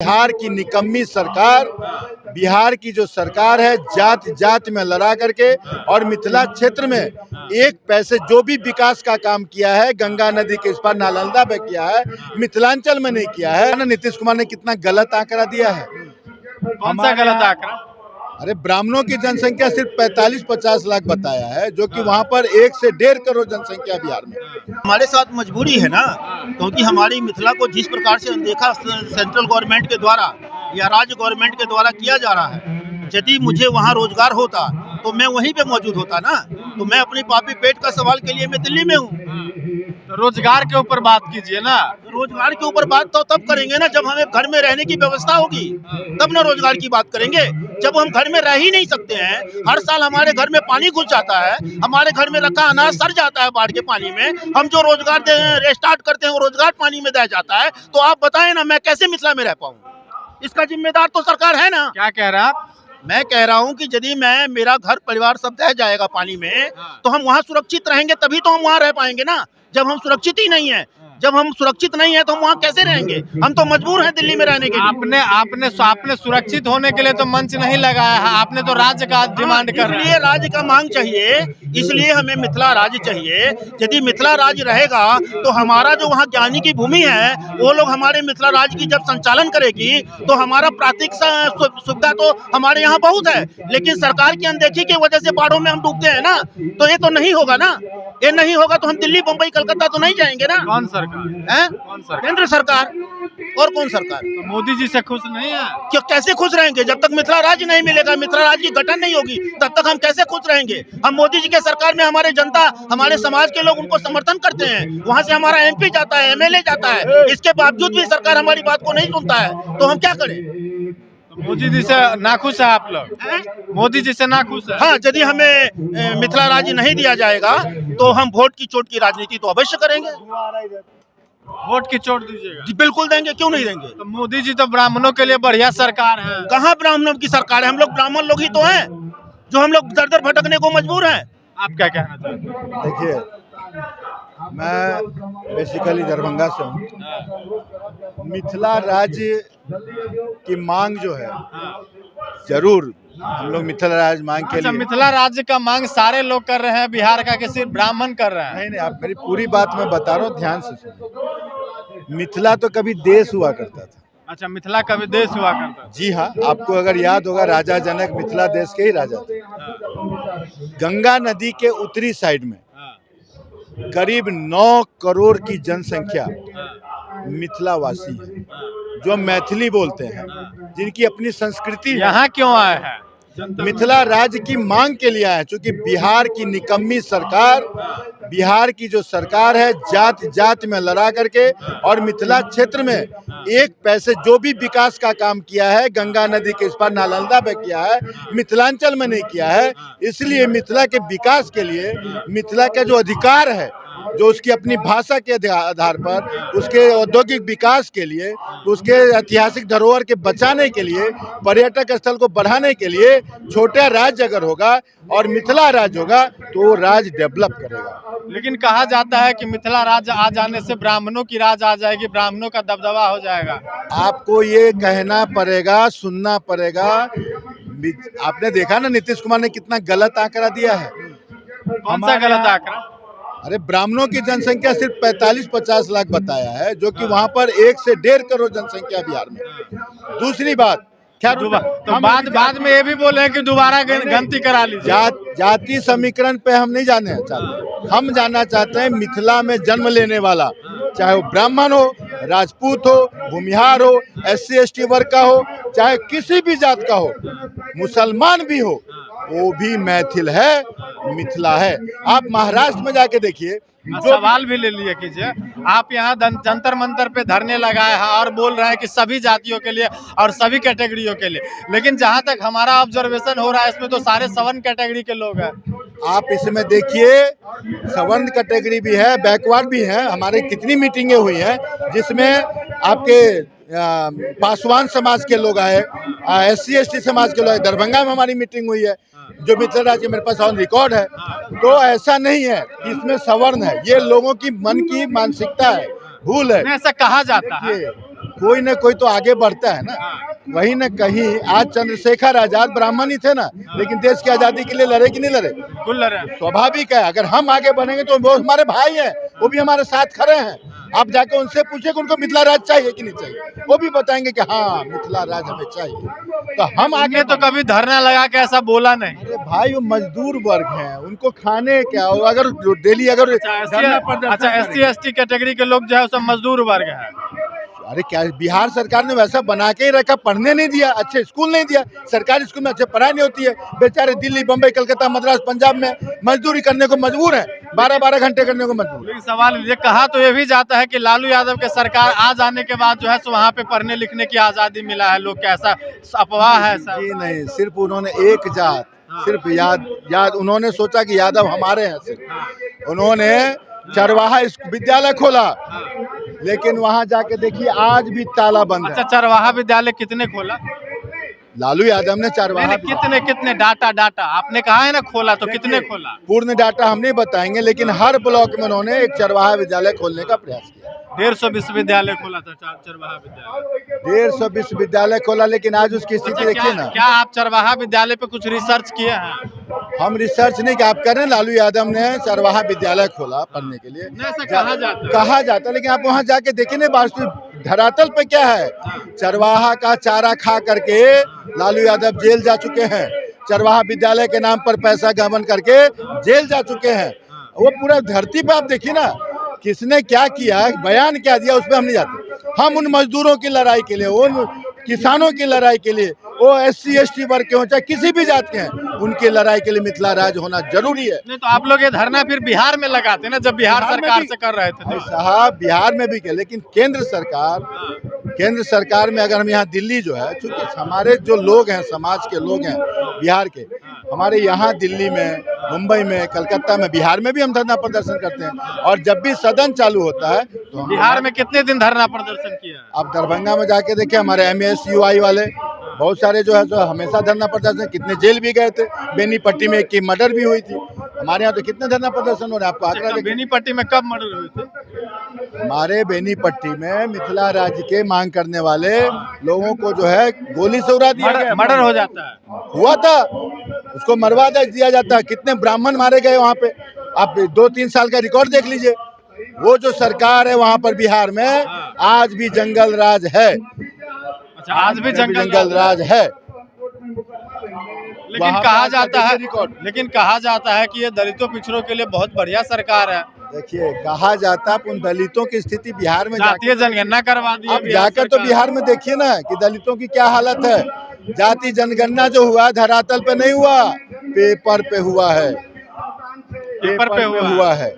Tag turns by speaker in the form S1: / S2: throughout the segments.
S1: बिहार की निकम्मी सरकार, बिहार की जो सरकार है जात जात में लड़ा करके और मिथिला क्षेत्र में एक पैसे जो भी विकास का काम किया है, गंगा नदी के इस पार नालंदा में किया है, मिथिलांचल में नहीं किया है। नीतीश कुमार ने कितना गलत आंकड़ा दिया है।
S2: कौन सा गलत आंकड़ा?
S1: अरे ब्राह्मणों की जनसंख्या सिर्फ 45-50 लाख बताया है, जो कि वहां पर 1 से 1.5 करोड़ जनसंख्या बिहार में।
S3: हमारे साथ मजबूरी है ना, क्योंकि हमारी मिथिला को जिस प्रकार से अनदेखा सेंट्रल गवर्नमेंट के द्वारा या राज्य गवर्नमेंट के द्वारा किया जा रहा है। यदि मुझे वहाँ रोजगार होता तो मैं वहीं पे मौजूद होता ना, तो मैं अपनी पापी पेट का सवाल के लिए मैं दिल्ली में हूँ।
S2: तो रोजगार के ऊपर बात कीजिए ना।
S3: रोजगार के ऊपर बात तो तब करेंगे ना जब हमें घर में रहने की व्यवस्था होगी, तब ना रोजगार की बात करेंगे। जब हम घर में रह ही नहीं सकते हैं, हर साल हमारे घर में पानी घुस जाता है, हमारे घर में रखा अनाज सड़ जाता है बाढ़ के पानी में, हम जो रोजगार स्टार्ट करते हैं वो रोजगार पानी में दह जाता है, तो आप बताएं ना मैं कैसे मिथिला में रह पाऊँ? इसका जिम्मेदार तो सरकार है ना।
S2: क्या कह रहे हैं आप?
S3: मैं कह रहा हूं कि यदि मेरा घर परिवार सब दह जाएगा पानी में, तो हम वहां सुरक्षित रहेंगे, तभी तो हम वहां रह पाएंगे ना। जब हम सुरक्षित ही नहीं है, जब हम सुरक्षित नहीं है तो हम वहाँ कैसे रहेंगे? हम तो मजबूर हैं दिल्ली में रहने के लिए।
S2: आपने सुरक्षित होने के लिए तो मंच नहीं लगाया है, आपने तो राज्य का डिमांड कर रहे हैं।
S3: इसलिए राज्य का मांग चाहिए, इसलिए हमें मिथिला राज्य चाहिए। यदि मिथिला राज्य रहेगा तो हमारा जो वहाँ ज्ञानी की भूमि है, वो लोग हमारे मिथिला राज्य की जब संचालन करेगी तो हमारा प्राथमिक सुविधा तो हमारे यहाँ बहुत है, लेकिन सरकार की अनदेखी की वजह से बाढ़ों में हम डूबते हैं ना, तो ये तो नहीं होगा ना। ये नहीं होगा तो हम दिल्ली, मुंबई, कलकत्ता तो नहीं जाएंगे ना।
S2: कौन सरकार
S3: है?
S2: कौन सरकार?
S3: केंद्र सरकार। और कौन सरकार?
S2: तो मोदी जी से खुश नहीं है?
S3: क्यों? कैसे खुश रहेंगे जब तक मिथिला राज्य नहीं मिलेगा, मिथिला राज्य की गठन नहीं होगी, तब तक हम कैसे खुश रहेंगे? हम मोदी जी के सरकार में हमारे जनता, हमारे समाज के लोग उनको समर्थन करते हैं, वहां से हमारा एमपी जाता है, एमएलए जाता है, इसके बावजूद भी सरकार हमारी बात को नहीं सुनता है, तो हम क्या करें?
S2: मोदी जी से नाखुश है आप लोग? मोदी जी से नाखुश है?
S3: हाँ, यदि हमें मिथिला राज्य नहीं दिया जाएगा तो हम वोट की चोट की राजनीति तो अवश्य करेंगे।
S2: वोट की चोट दीजिएगा?
S3: बिल्कुल देंगे, क्यों नहीं देंगे?
S2: तो मोदी जी तो ब्राह्मणों के लिए बढ़िया सरकार है।
S3: कहाँ ब्राह्मणों की सरकार है? हम लोग ब्राह्मण लोग ही तो हैं जो हम लोग दर दर भटकने को मजबूर हैं।
S2: आप क्या कहना चाहते हैं?
S1: देखिए, मैं बेसिकली दरभंगा से हूँ। मिथिला राज्य की मांग जो है, जरूर हम लोग मिथिला राज्य मांग के लिए।
S2: मिथिला राज्य का मांग सारे लोग कर रहे हैं, बिहार का कि सिर्फ ब्राह्मण कर रहे हैं?
S1: नहीं, आप मेरी पूरी बात मैं बता रहा हूँ, ध्यान से सुनिए। मिथिला तो कभी देश हुआ करता था।
S2: अच्छा, मिथिला कभी देश हुआ करता था?
S1: जी हाँ, आपको अगर याद होगा, राजा जनक मिथिला देश के ही राजा थे। गंगा नदी के उत्तरी साइड में करीब 9 करोड़ की जनसंख्या मिथिलावासी है, जो मैथिली बोलते हैं, जिनकी अपनी संस्कृति है।
S2: यहाँ क्यों आए हैं?
S1: मिथिला राज्य की मांग के लिए आए, क्योंकि बिहार की निकम्मी सरकार, बिहार की जो सरकार है जात जात में लड़ा करके और मिथिला क्षेत्र में एक पैसे जो भी विकास का काम किया है, गंगा नदी के इस पार नालंदा में किया है, मिथिलांचल में नहीं किया है। इसलिए मिथिला के विकास के लिए, मिथिला का जो अधिकार है, जो उसकी अपनी भाषा के आधार पर, उसके औद्योगिक विकास के लिए, उसके ऐतिहासिक धरोहर के बचाने के लिए, पर्यटक स्थल को बढ़ाने के लिए छोटा राज्य अगर होगा और मिथिला राज्य होगा तो वो राज्य डेवलप करेगा।
S2: लेकिन कहा जाता है कि मिथिला राज्य आ जाने से ब्राह्मणों की राज आ जाएगी, ब्राह्मणों का दबदबा हो जाएगा।
S1: आपको ये कहना पड़ेगा, सुनना पड़ेगा। आपने देखा ना नीतीश कुमार ने कितना गलत आंकड़ा दिया है।
S2: कौन सा गलत आंकड़ा?
S1: अरे ब्राह्मणों की जनसंख्या सिर्फ 45-50 लाख बताया है, जो कि वहां पर 1 से 1.5 करोड़ जनसंख्या बिहार में। दूसरी बात, क्या
S2: तो बाद में ये भी बोले हैं कि दोबारा गिनती करा लीजिए।
S1: जाति समीकरण पे हम नहीं जाने चाहते। हम जानना चाहते हैं मिथिला में जन्म लेने वाला, चाहे वो ब्राह्मण हो, राजपूत हो, भूमिहार हो, SC ST वर्ग का हो, चाहे किसी भी जात का हो, मुसलमान भी हो, वो भी मैथिल है, मिथिला है। आप महाराष्ट्र में जाके देखिए।
S2: सवाल भी ले लिए कीजिए। आप यहाँ जंतर मंतर पे धरने लगाए हैं और बोल रहे हैं कि सभी जातियों के लिए और सभी कैटेगरियों के लिए, लेकिन जहाँ तक हमारा ऑब्जर्वेशन हो रहा है, इसमें तो सारे सवर्ण कैटेगरी के लोग हैं।
S1: आप इसमें देखिए, सवर्ण कैटेगरी भी है, बैकवर्ड भी है। हमारे कितनी मीटिंगें हुई हैं जिसमें आपके पासवान समाज के लोग आए, SC ST समाज के लोग आए। दरभंगा में हमारी मीटिंग हुई है, जो मिथिला राज्य मेरे पास ऑन रिकॉर्ड है। तो ऐसा नहीं है कि इसमें सवर्ण है, ये लोगों की मन की मानसिकता है, भूल है।
S2: ऐसा कहा जाता है।
S1: कोई न कोई तो आगे बढ़ता है ना। वही न कहीं आज चंद्रशेखर आजाद ब्राह्मण ही थे ना, लेकिन देश की आजादी के लिए लड़े कि नहीं लड़े?
S2: बिल्कुल लड़ रहे हैं।
S1: स्वाभाविक है, अगर हम आगे बढ़ेंगे तो वो हमारे भाई हैं, वो भी हमारे साथ खड़े हैं। आप जाके उनसे पूछिए कि उनको मिथिला राज चाहिए कि नहीं चाहिए, वो भी बताएंगे कि हाँ मिथिला राज हमें चाहिए। तो हम आगे
S2: आगे तो कभी धरना लगा के ऐसा बोला नहीं।
S1: अरे भाई वो मजदूर वर्ग हैं, उनको खाने क्या हो, अगर डेली अगर धरना प्रदर्शन
S2: अच्छा
S1: करेंगे।
S2: SC ST कैटेगरी के लोग जो है सब मजदूर वर्ग है।
S1: अरे क्या बिहार सरकार ने वैसा बना के ही रखा, पढ़ने नहीं दिया, अच्छे स्कूल नहीं दिया, सरकारी स्कूल में अच्छे पढ़ाई नहीं होती है। बेचारे दिल्ली, बम्बई, कलकत्ता, मद्रास, पंजाब में मजदूरी करने को मजबूर है, 12-12 घंटे करने को मजबूर है।
S2: लेकिन सवाल ये कहा तो ये भी जाता है कि लालू यादव के सरकार आ जाने के बाद जो है सो वहाँ पे पढ़ने लिखने की आजादी मिला है, लोग कैसा अफवाह है ऐसा।
S1: जी नहीं, सिर्फ उन्होंने एक जात, सिर्फ याद उन्होंने सोचा कि यादव हमारे हैं, सिर्फ उन्होंने चरवाहा विद्यालय खोला, लेकिन वहां जाके देखिए आज भी ताला बंद
S2: अच्छा
S1: है।
S2: चरवाहा विद्यालय कितने खोला?
S1: लालू यादव ने चरवाहा
S2: कितने डाटा आपने कहा है ना खोला, तो कितने खोला?
S1: पूर्ण डाटा हम नहीं बताएंगे, लेकिन हर ब्लॉक में उन्होंने एक चरवाहा विद्यालय खोलने का प्रयास किया।
S2: 150 विश्वविद्यालय खोला था, चरवाहा विद्यालय
S1: 150 विश्वविद्यालय खोला, लेकिन आज उसकी स्थिति देखिए ना।
S2: क्या आप चरवाहा विद्यालय पे कुछ रिसर्च किए हैं?
S1: हम रिसर्च नहीं आप कर रहे हैं, लालू यादव ने चरवाहा विद्यालय खोला पढ़ने के लिए,
S2: ऐसा कहा जाता है।
S1: लेकिन आप वहाँ जाके देखिए ना, वास्तविक धरातल पे क्या है। चरवाहा का चारा खा करके लालू यादव जेल जा चुके हैं, चरवाहा विद्यालय के नाम पर पैसा गबन करके जेल जा चुके हैं। वो पूरा धरती पे आप देखिए ना, किसने क्या किया, बयान क्या दिया, उस पर हम नहीं जाते। हम उन मजदूरों की लड़ाई के लिए, उन किसानों की लड़ाई के लिए, वो SC ST वर्ग के हो चाहे किसी भी जात के हैं, उनकी लड़ाई के लिए मिथिला राज होना जरूरी है।
S2: नहीं तो आप लोग ये धरना फिर बिहार में लगाते ना, जब बिहार सरकार से कर रहे थे
S1: भाई साहब बिहार में भी किया, लेकिन केंद्र सरकार में अगर हम यहाँ दिल्ली जो है, चूंकि हमारे जो लोग हैं, समाज के लोग हैं बिहार के, हमारे यहाँ दिल्ली में, मुंबई में, कलकत्ता में, बिहार में भी हम धरना प्रदर्शन करते हैं। और जब भी सदन चालू होता है तो
S2: बिहार में कितने दिन धरना प्रदर्शन किया?
S1: आप दरभंगा में जाके देखिए, हमारे MSUI वाले बहुत सारे जो है जो हमेशा धरना प्रदर्शन, कितने जेल भी गए थे। बेनीपट्टी में एक की मर्डर भी हुई थी। हमारे यहाँ तो कितने धरना प्रदर्शन हो रहे हैं, आपको आंकड़ा देखिए।
S2: बेनीपट्टी में कब मर्डर हुई थी?
S1: हमारे बेनीपट्टी में मिथिला राज्य के मांग करने वाले लोगों को जो है गोली से उड़ा दिया गया,
S2: मर्डर हो जाता है।
S1: हुआ था, उसको मरवा दिया जाता है। कितने ब्राह्मण मारे गए वहाँ पे, आप 2-3 साल का रिकॉर्ड देख लीजिए। वो जो सरकार है वहाँ पर बिहार में, आज भी जंगल राज है।
S2: अच्छा आज भी
S1: जंगल राज है।
S2: लेकिन कहा जाता है कि ये दलितों पिछड़ों के लिए बहुत बढ़िया सरकार है।
S1: देखिए कहा जाता है, उन दलितों की स्थिति बिहार में
S2: जातीय जनगणना करवा दी।
S1: आप जाकर तो बिहार में देखिए ना कि दलितों की क्या हालत है। जाति जनगणना जो हुआ धरातल पे नहीं हुआ, पेपर पे हुआ है, पेपर पे हुआ है।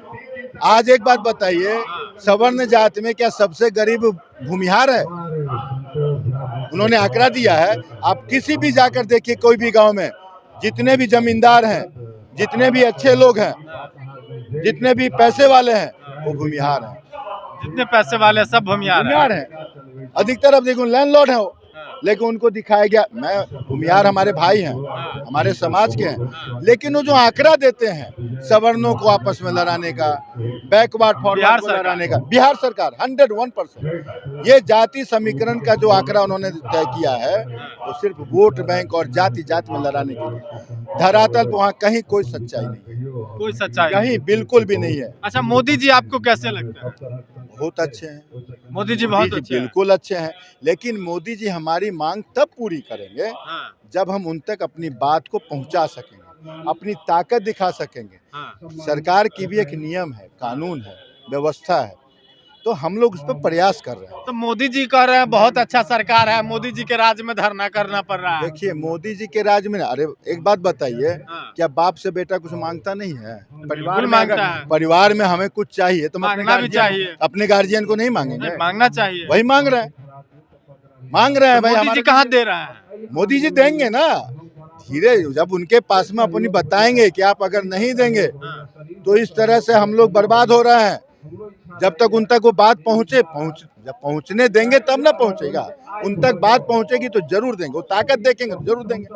S1: आज एक बात बताइए, सवर्ण जाति में क्या सबसे गरीब भूमिहार है? उन्होंने आंकड़ा दिया है, आप किसी भी जाकर देखिए, कोई भी गांव में जितने भी जमींदार हैं, जितने भी अच्छे लोग हैं, जितने भी पैसे वाले हैं, वो भूमिहार हैं।
S2: जितने पैसे वाले सब भूमिहार
S1: हैं। अधिकतर अब देखो लैंडलॉर्ड है वो, लेकिन उनको दिखाया गया, मैं भूमिहार हमारे भाई हैं, हमारे समाज के हैं, लेकिन वो जो आंकड़ा देते हैं सवर्णों को आपस में लड़ाने का, बैकवर्ड फॉरवर्ड को लड़ाने का, बिहार सरकार 101% ये जाति समीकरण का जो आंकड़ा उन्होंने तय किया है, वो सिर्फ वोट बैंक और जाति जाति में लड़ाने के लिए। धरातल पर वहाँ कहीं कोई सच्चाई नहीं है,
S2: कोई सच्चाई
S1: कहीं बिल्कुल भी नहीं है।
S2: अच्छा मोदी जी आपको कैसे लगता है?
S1: बहुत अच्छे हैं
S2: मोदी जी, बहुत अच्छे हैं।
S1: बिल्कुल अच्छे हैं, लेकिन मोदी जी हमारी मांग तब पूरी करेंगे जब हम उन तक अपनी बात को पहुंचा सकेंगे, अपनी ताकत दिखा सकेंगे। सरकार की भी एक नियम है, कानून है, व्यवस्था है, तो हम लोग उस पर प्रयास कर रहे हैं।
S2: तो मोदी जी कह रहे हैं बहुत अच्छा सरकार है, मोदी जी के राज में धरना करना पड़ रहा है।
S1: देखिए मोदी जी के राज में, अरे एक बात बताइए, क्या बाप से बेटा कुछ मांगता नहीं है? परिवार
S2: मांगता है।
S1: परिवार में हमें कुछ चाहिए तो अपने गार्जियन को नहीं मांगेंगे?
S2: मांगना चाहिए।
S1: वही मांग रहे हैं भाई।
S2: मोदी जी कहाँ दे रहे हैं?
S1: मोदी जी देंगे ना, धीरे, जब उनके पास में अपनी बताएंगे कि आप अगर नहीं देंगे तो इस तरह से हम लोग बर्बाद हो रहे हैं। जब तक उन तक वो बात जब पहुंचने देंगे तब ना पहुंचेगा। उन तक बात पहुंचेगी तो जरूर देंगे, वो ताकत देखेंगे तो जरूर देंगे।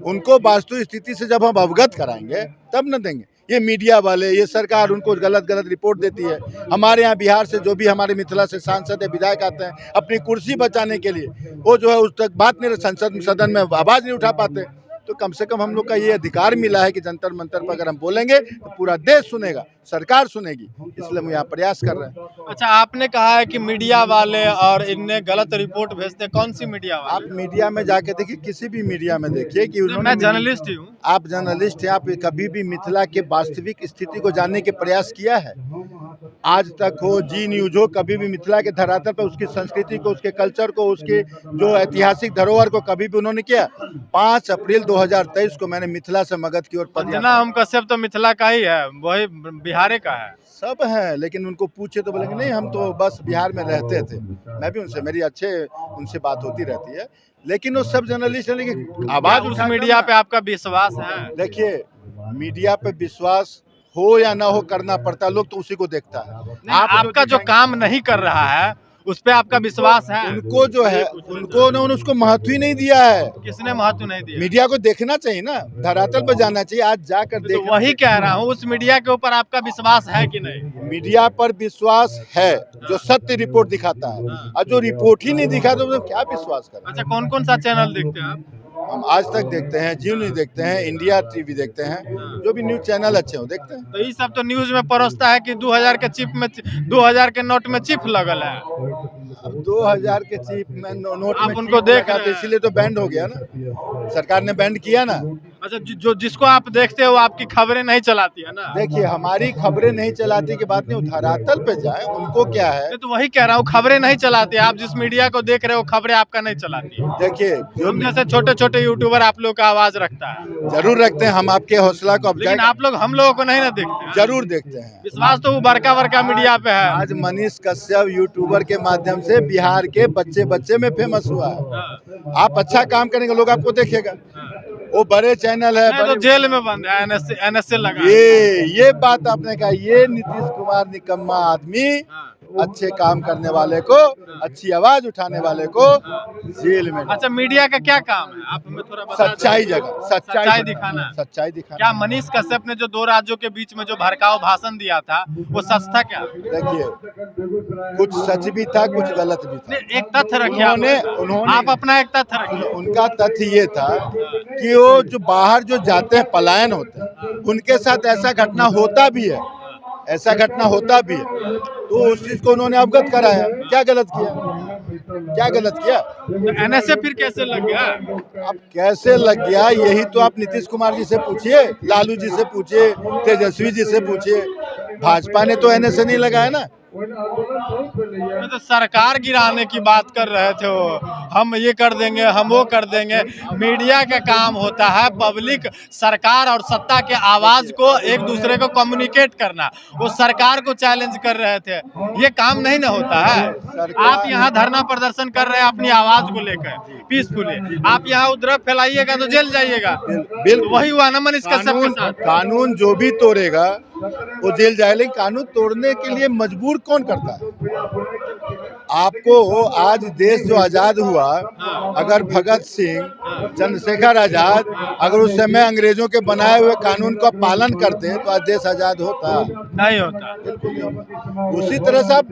S1: उनको वास्तु स्थिति से जब हम अवगत कराएंगे तब न देंगे। ये मीडिया वाले, ये सरकार उनको गलत गलत रिपोर्ट देती है। हमारे यहाँ बिहार से जो भी हमारे मिथिला से सांसद या विधायक आते हैं अपनी कुर्सी बचाने के लिए, वो जो है उस तक बात नहीं, संसद सदन में आवाज़ नहीं उठा पाते। तो कम से कम हम लोग का ये अधिकार मिला है कि जंतर मंतर पर अगर हम बोलेंगे तो पूरा देश सुनेगा, सरकार सुनेगी, इसलिए हम यहाँ प्रयास कर रहे हैं।
S2: अच्छा, आपने कहा है कि मीडिया वाले और इनने गलत रिपोर्ट भेजते, कौन सी मीडिया वाले?
S1: आप मीडिया में जाके देखिए, किसी भी मीडिया में देखिए कि उन्होंने,
S2: मैं जर्नलिस्ट ही हूँ।
S1: आप जर्नलिस्ट हैं, आप कभी भी मिथिला के वास्तविक स्थिति को जानने के प्रयास किया है? आज तक हो, जी न्यूज हो, कभी भी मिथिला के धरातल पर उसकी संस्कृति को, उसके कल्चर को, उसके जो ऐतिहासिक धरोहर को कभी भी उन्होंने किया? 5 अप्रैल 2023 को मैंने मिथिला से मगध की ओर
S2: अंजना ओम कश्यप तो मिथिला का ही है, वही बिहार का है।
S1: सब हैं, लेकिन उनको पूछे तो बोलेंगे नहीं, हम तो बस बिहार में रहते थे। मैं भी उनसे, मेरी उनसे बात होती रहती है, लेकिन वो सब जर्नलिस्ट है, लेकिन आवाज
S2: उस मीडिया पे आपका विश्वास है?
S1: देखिए, मीडिया पे विश्वास हो या ना हो, करना पड़ता है, लोग तो उसी को देखता है।
S2: आपका जो काम नहीं कर रहा है उस पे आपका विश्वास है?
S1: उनको जो है, उन्होंने उसको महत्व ही नहीं दिया है।
S2: किसने महत्व नहीं दिया?
S1: मीडिया को देखना चाहिए ना, धरातल पर जाना चाहिए, आज जाकर
S2: तो
S1: देखना।
S2: वही कह रहा हूँ, उस मीडिया के ऊपर आपका विश्वास है कि नहीं?
S1: मीडिया पर विश्वास है जो सत्य रिपोर्ट दिखाता है, और जो रिपोर्ट ही नहीं दिखाता तो क्या विश्वास करें।
S2: अच्छा, कौन कौन सा चैनल देखते हैं आप?
S1: हम आज तक देखते हैं, जी न्यूज देखते हैं, इंडिया टीवी देखते हैं, जो भी न्यूज चैनल अच्छे हो देखते हैं।
S2: तो ये सब तो न्यूज में परोसता है कि 2000 के चिप में, 2000 के नोट में चिप लगल है।
S1: अब 2000 के चिप में नोट
S2: आप
S1: में
S2: उनको
S1: चिप
S2: देख
S1: लगा
S2: रहे
S1: तो
S2: हैं।
S1: इसीलिए तो बैंड हो गया ना, सरकार ने बैंड किया ना।
S2: अच्छा, जो जिसको आप देखते हो आपकी खबरें नहीं चलाती है ना?
S1: देखिए, हमारी खबरें नहीं चलाती की बात नहीं, धरातल पे जाए, उनको क्या है।
S2: मैं तो वही कह रहा हूँ, खबरें नहीं चलाती। आप जिस मीडिया को देख रहे हो खबरें आपका नहीं चलाती।
S1: देखिए, जो
S2: हम जैसे छोटे छोटे यूट्यूबर आप लोग का आवाज रखता है।
S1: जरूर रखते हैं, हम आपके हौसला को अफजाई
S2: लेकिन आप लोग हम लोगों को नहीं ना देखते हैं।
S1: जरूर देखते हैं।
S2: विश्वास तो वो बड़का बड़का मीडिया पे है।
S1: आज मनीष कश्यप यूट्यूबर के माध्यम से बिहार के बच्चे में फेमस हुआ है। आप अच्छा काम करेंगे, लोग आपको देखेगा। वो बड़े चैनल है,
S2: नहीं तो जेल में बंद है, NSA लगा।
S1: ये बात आपने कहा, ये नीतीश कुमार निकम्मा आदमी अच्छे काम करने वाले को, अच्छी आवाज उठाने वाले को जेल में।
S2: अच्छा, मीडिया का क्या काम है? आप हमें थोड़ा बता
S1: सच्चाई
S2: दीजिए।
S1: जगह,
S2: सच्चाई दिखाना।
S1: सच्चाई दिखाना।
S2: क्या मनीष कश्यप ने जो 2 राज्यों के बीच में जो भड़काऊ भाषण दिया था वो सच था क्या?
S1: देखिए, कुछ सच भी था, कुछ गलत भी था।
S2: नहीं, एक तथ्य रखिए आप अपना एक तथ्य रखिए।
S1: उनका तथ्य ये था कि वो जो बाहर जो जाते हैं, पलायन होते हैं, उनके साथ ऐसा घटना होता भी है, ऐसा घटना होता भी है, तो उस चीज को उन्होंने अवगत कराया। क्या गलत किया, क्या गलत किया?
S2: तो NSA फिर कैसे लग गया?
S1: अब कैसे लग गया, यही तो आप नीतीश कुमार जी से पूछिए, लालू जी से पूछिए, तेजस्वी जी से पूछिए। भाजपा ने तो NSA नहीं लगाया ना।
S2: तो सरकार गिराने की बात कर रहे थे वो, हम ये कर देंगे, हम वो कर देंगे। मीडिया का काम होता है पब्लिक, सरकार और सत्ता के आवाज को एक दूसरे को कम्युनिकेट करना। वो सरकार को चैलेंज कर रहे थे, ये काम नहीं ना होता है। आप यहाँ धरना प्रदर्शन कर रहे हैं अपनी आवाज को लेकर पीसफुली, आप यहाँ उपद्रव फैलाइएगा तो जेल जाइएगा।
S1: बिल्कुल
S2: वही हुआ ना मनीष कश्यप के साथ।
S1: कानून जो भी तोड़ेगा वो जेल जाए, लेकिन कानून तोड़ने के लिए मजबूर कौन करता है? आपको आज देश जो आजाद हुआ, अगर भगत सिंह, चंद्रशेखर आजाद अगर उस समय अंग्रेजों के बनाए हुए कानून का पालन करते तो आज देश आजाद होता?
S2: नहीं होता।
S1: उसी तरह से आप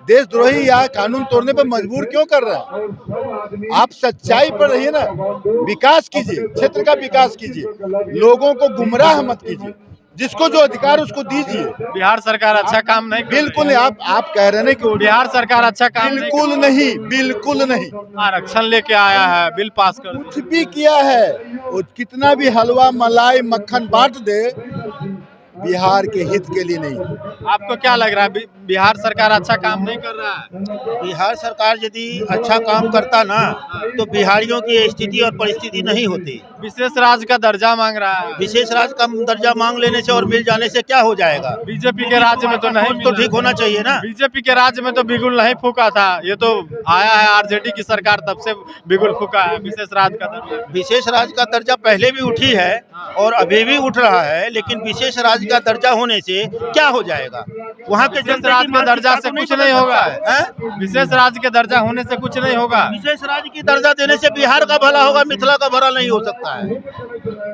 S1: देशद्रोही या कानून तोड़ने पर मजबूर क्यों कर रहे हैं? आप सच्चाई पर रहिए ना, विकास कीजिए, क्षेत्र का विकास कीजिए, लोगों को गुमराह मत कीजिए, जिसको जो अधिकार उसको दीजिए।
S2: बिहार सरकार अच्छा काम नहीं कर रही है।
S1: बिल्कुल नहीं, आप कह रहे हैं कि
S2: बिहार सरकार अच्छा काम
S1: बिल्कुल नहीं, बिल्कुल नहीं।
S2: आरक्षण लेके आया है, बिल पास कर
S1: कुछ भी किया है, वो कितना भी हलवा मलाई मक्खन बांट दे, बिहार के हित के लिए नहीं।
S2: आपको क्या लग रहा है, बिहार सरकार अच्छा काम नहीं कर रहा है?
S3: बिहार सरकार यदि अच्छा काम करता ना तो बिहारियों की स्थिति और परिस्थिति नहीं होती।
S2: विशेष राज्य का दर्जा मांग रहा है।
S3: विशेष राज्य का दर्जा मांग लेने से और मिल जाने से क्या हो जाएगा?
S2: बीजेपी के राज्य में तो नहीं
S3: तो ठीक होना चाहिए ना।
S2: बीजेपी के राज्य में तो बिगुल नहीं फूका था, ये तो आया है RJD की सरकार, तब से बिगुल फूका है विशेष राज्य का दर्जा।
S3: विशेष राज्य का दर्जा पहले भी उठी है और अभी भी उठ रहा है, लेकिन विशेष राज्य का दर्जा होने से क्या हो जाएगा? वहाँ के
S2: विशेष राज्य के दर्जा से कुछ नहीं होगा। विशेष राज्य के दर्जा होने से कुछ नहीं होगा।
S3: विशेष राज्य की दर्जा देने से बिहार का भला होगा, मिथिला का भला नहीं हो सकता है।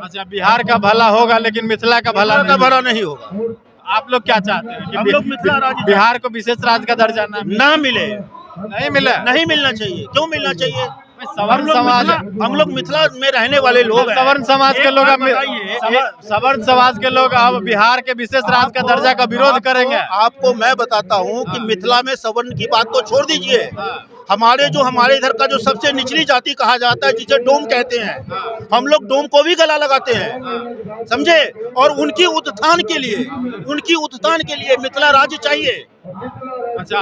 S2: अच्छा, बिहार का भला होगा लेकिन मिथिला का भला
S3: नहीं होगा।
S2: आप लोग क्या चाहते हैं कि
S3: हम लोग मिथिला राज्य
S2: बिहार को विशेष राज्य का दर्जा
S3: ना मिले,
S2: नहीं मिले,
S3: नहीं मिलना चाहिए। क्यों मिलना चाहिए?
S2: सवर्ण समाज,
S3: हम लोग मिथिला में रहने वाले लोग हैं।
S2: सवर्ण समाज के लोग सवर्ण समाज के लोग अब बिहार के विशेष राज्य का दर्जा का विरोध करेंगे।
S3: आपको मैं बताता हूँ कि मिथिला में सवर्ण की बात तो छोड़ दीजिए, हमारे इधर का जो सबसे निचली जाति कहा जाता है, जिसे डोम कहते हैं, हम लोग डोम को भी गला लगाते हैं, समझे? और उनकी उत्थान के लिए मिथिला राज्य चाहिए।
S2: अच्छा,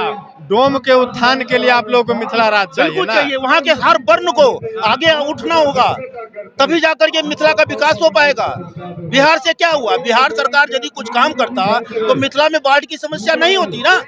S2: डोम के उत्थान के लिए आप लोगों को मिथिला राज्य चाहिए ना?
S3: वहाँ के हर वर्ण को आगे उठना होगा, तभी जाकर के मिथिला का विकास हो पाएगा। बिहार से क्या हुआ? बिहार सरकार यदि कुछ काम करता तो मिथिला में बाढ़ की समस्या नहीं होती ना।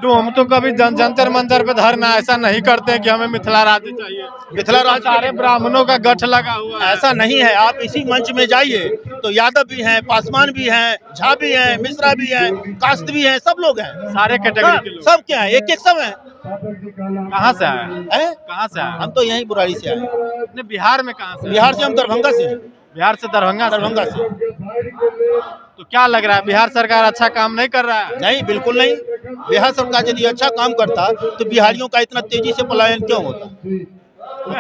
S2: डोम तो कभी जंतर मंतर पे धरना ऐसा नहीं करते कि हमें मिथिला राज्य चाहिए।
S3: मिथिला राज्य
S2: सारे ब्राह्मणों का गठ लगा हुआ है।
S3: ऐसा नहीं है। आप इसी मंच में जाइए तो यादव भी हैं, पासवान भी हैं, झा भी हैं, मिश्रा भी हैं, कास्त भी हैं, सब लोग हैं,
S2: सारे कैटेगरी के लोग।
S3: सब क्या है? एक सब है।
S2: कहाँ से आए? कहाँ से आए?
S3: हम तो यहीं बुराड़ी से आए।
S2: नहीं, बिहार में कहाँ से?
S3: बिहार से हम दरभंगा से हैं।
S2: बिहार से दरभंगा से। तो क्या लग रहा है, बिहार सरकार अच्छा काम नहीं कर रहा है? नहीं,
S3: बिल्कुल नहीं। बिहार सरकार यदि अच्छा काम करता तो बिहारियों का इतना तेजी से पलायन क्यों होता?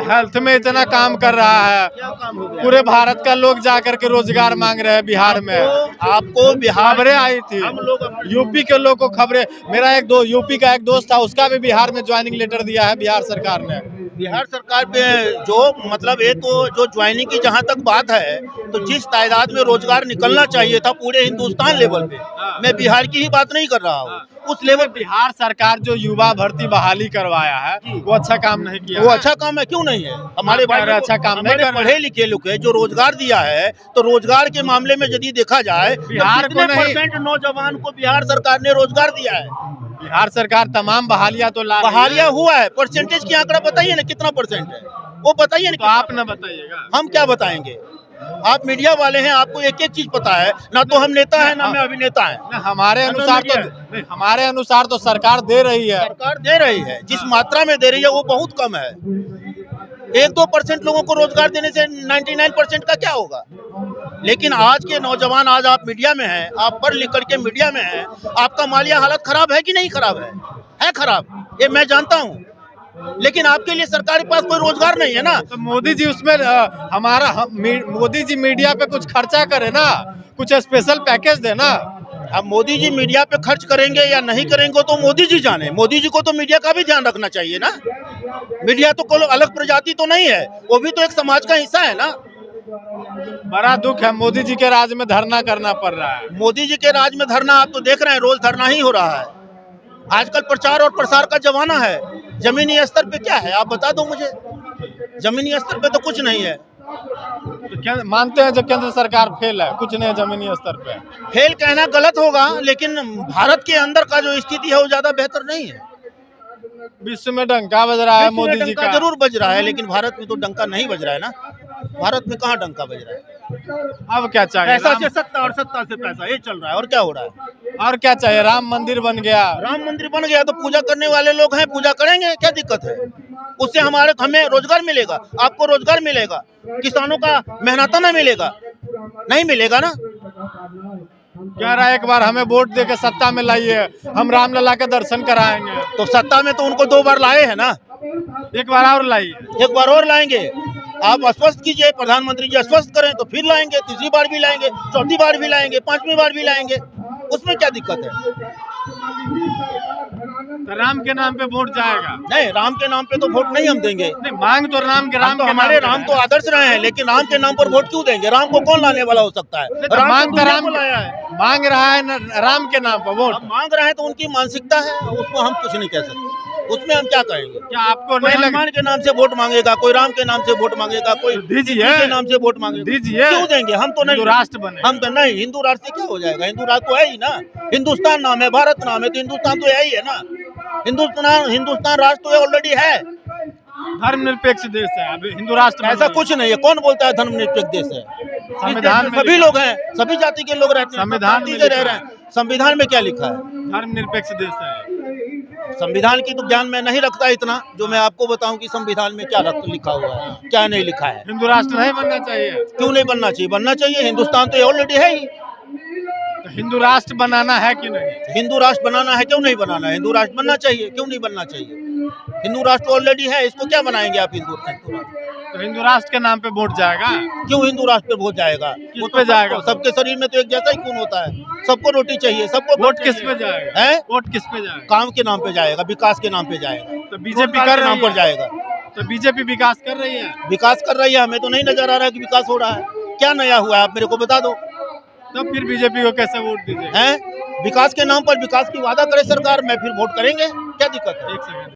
S2: हेल्थ में इतना काम कर रहा है, पूरे भारत का लोग जाकर के रोजगार मांग रहे हैं बिहार में।
S3: आपको
S2: खबरें आई थी, हम लोग यूपी के लोग को खबरें, मेरा यूपी का एक दोस्त था, उसका भी बिहार में ज्वाइनिंग लेटर दिया है बिहार सरकार ने।
S3: बिहार सरकार पे जो मतलब ये तो जो ज्वाइनिंग की जहाँ तक बात है, तो जिस तादाद में रोजगार निकलना चाहिए था पूरे हिंदुस्तान लेवल पे, मैं बिहार की ही बात नहीं कर रहा हूँ, उस लेवल।
S2: बिहार सरकार जो युवा भर्ती बहाली करवाया है वो अच्छा काम नहीं किया।
S3: वो अच्छा काम है, क्यों नहीं है? हमारे भाई
S2: अच्छा काम नहीं कर
S3: पढ़े लिखे लोग है जो रोजगार दिया है, तो रोजगार के मामले में यदि देखा जाए
S2: बिहार को
S3: % नौजवान को बिहार सरकार ने रोजगार दिया है।
S2: बिहार सरकार तमाम बहालियां तो
S3: बहालियां हुआ है, परसेंटेज की आंकड़ा बताइए ना, कितना % है वो बताइए ना।
S2: तो आप न बताइएगा,
S3: हम क्या बताएंगे? आप मीडिया वाले हैं, आपको एक एक चीज पता है ना। तो हम नेता है ना मैं अभिनेता है।
S2: हमारे अनुसार तो सरकार दे रही है।
S3: सरकार दे रही है, जिस मात्रा में दे रही है वो बहुत कम है। 1-2% लोगों को रोजगार देने से 99% का क्या होगा? लेकिन आज के नौजवान, आज आप मीडिया में हैं, आप पढ़ लिख करके मीडिया में हैं, आपका मालिया हालत खराब है कि नहीं खराब है? है खराब, ये मैं जानता हूँ। लेकिन आपके लिए सरकार के पास कोई रोजगार नहीं है ना।
S2: तो मोदी जी उसमें मोदी जी मीडिया पे कुछ खर्चा करे ना, कुछ स्पेशल पैकेज देना।
S3: अब मोदी जी मीडिया पे खर्च करेंगे या नहीं करेंगे तो मोदी जी जाने। मोदी जी को तो मीडिया का भी ध्यान रखना चाहिए ना। मीडिया तो कोई अलग प्रजाति तो नहीं है, वो भी तो एक समाज का हिस्सा है ना।
S2: बड़ा दुख है, मोदी जी के राज में धरना करना पड़ रहा है।
S3: मोदी जी के राज में धरना आप तो देख रहे हैं, रोज धरना ही हो रहा है। आजकल प्रचार और प्रसार का जमाना है। जमीनी स्तर पे क्या है आप बता दो मुझे? जमीनी स्तर पे तो कुछ नहीं है।
S2: तो क्या मानते हैं जो केंद्र सरकार फेल है? कुछ नहीं है जमीनी स्तर पे।
S3: फेल कहना गलत होगा, लेकिन भारत के अंदर का जो स्थिति है वो ज्यादा बेहतर नहीं है।
S2: विश्व में डंका बज रहा है मोदी जी का।
S3: जरूर बज रहा है, लेकिन भारत में तो डंका नहीं बज रहा है ना। भारत में कहाँ डंका बज रहा है?
S2: अब क्या चाहिए?
S3: पैसा से सत्ता और सत्ता से पैसा, ये चल रहा है। और क्या हो रहा है?
S2: और क्या चाहिए? राम मंदिर बन गया।
S3: राम मंदिर बन गया तो पूजा करने वाले लोग हैं, पूजा करेंगे, क्या दिक्कत है? उससे हमें रोजगार मिलेगा, आपको रोजगार मिलेगा, किसानों का मेहनताना मिलेगा? नहीं मिलेगा ना।
S2: कह रहा है एक बार हमें वोट देके सत्ता में लाइए, हम रामलला के दर्शन कराएंगे।
S3: तो सत्ता में तो उनको 2 बार लाए हैं ना,
S2: एक बार और लाइए।
S3: एक बार और लाएंगे। आप आश्वस्त कीजिए, प्रधानमंत्री जी आश्वस्त करें तो फिर लाएंगे, तीसरी बार भी लाएंगे, चौथी बार भी लाएंगे, 5वीं बार भी लाएंगे। उसमें क्या दिक्कत है?
S2: तो राम के नाम पे वोट जाएगा?
S3: नहीं, राम के नाम पे तो वोट नहीं हम देंगे।
S2: नहीं, मांग तो राम के
S3: हमारे राम तो आदर्श रहे हैं, लेकिन राम के नाम पर वोट क्यों देंगे? राम को कौन लाने वाला हो सकता है?
S2: मांग रहा है न राम के नाम पर वोट।
S3: मांग रहे हैं तो उनकी मानसिकता है, उसको हम कुछ नहीं कह सकते। उसमें हम क्या कहेंगे?
S2: क्या आपको नहीं
S3: लगा? हनुमान के नाम से वोट मांगेगा, कोई राम के नाम से वोट मांगेगा, कोई
S2: दीजिए
S3: के नाम से वोट मांगेगा।
S2: दीजिए,
S3: क्यों देंगे? हम तो नहीं
S2: राष्ट्र बने।
S3: हम तो नहीं, हिंदू राष्ट्र से क्या हो जाएगा? हिंदू राष्ट्र तो है ही ना। हिंदुस्तान नाम है, भारत नाम है, तो हिंदुस्तान तो है ही है ना। हिंदुस्तान राष्ट्र तो ऑलरेडी है।
S2: धर्मनिरपेक्ष देश है, अब हिंदू राष्ट्र
S3: ऐसा कुछ नहीं है। कौन बोलता है धर्मनिरपेक्ष देश है?
S2: संविधान में
S3: सभी लोग हैं, सभी जाति के लोग रहते हैं,
S2: संविधान
S3: सब
S2: में
S3: जाति से
S2: लिखा
S3: रह रहे हैं। संविधान में क्या लिखा है?
S2: धर्मनिरपेक्ष देश है।
S3: संविधान की तो ज्ञान में नहीं रखता इतना जो मैं आपको बताऊं कि संविधान में क्या लिखा हुआ है, क्या नहीं लिखा है।
S2: हिंदू राष्ट्र नहीं बनना चाहिए।
S3: क्यों नहीं बनना चाहिए? बनना चाहिए। हिंदुस्तान तो ऑलरेडी है ही।
S2: तो हिंदू राष्ट्र बनाना है कि नहीं?
S3: हिंदू राष्ट्र बनाना है, क्यों नहीं बनाना है? हिंदू राष्ट्र बनना चाहिए, क्यों नहीं बनना चाहिए? हिंदू राष्ट्र ऑलरेडी है, इसको क्या बनाएंगे आप हिंदू राष्ट्र?
S2: तो हिंदू राष्ट्र के नाम पे वोट जाएगा?
S3: क्यों हिंदू राष्ट्र पे वोट जाएगा?
S2: किस पे जाएगा?
S3: सबके शरीर में तो एक जैसा ही खून होता है, सबको रोटी चाहिए, सबको
S2: वोट किस पे जाएगा?
S3: है?
S2: वोट किस पे जाएगा?
S3: काम के नाम पे जाएगा, विकास के नाम पे जाएगा,
S2: तो बीजेपी
S3: रोजगार
S2: कर
S3: के
S2: रही
S3: नाम पर
S2: है।
S3: जाएगा।
S2: तो बीजेपी विकास कर रही है।
S3: विकास कर रही है, हमें तो नहीं नजर आ रहा है कि विकास हो रहा है। क्या नया हुआ है आप मेरे को बता दो।
S2: तब फिर बीजेपी को कैसे वोट दीजिए?
S3: हैं? विकास के नाम पर विकास की वादा करे सरकार, मैं फिर वोट करेंगे, क्या दिक्कत है?
S2: एक सेकंड।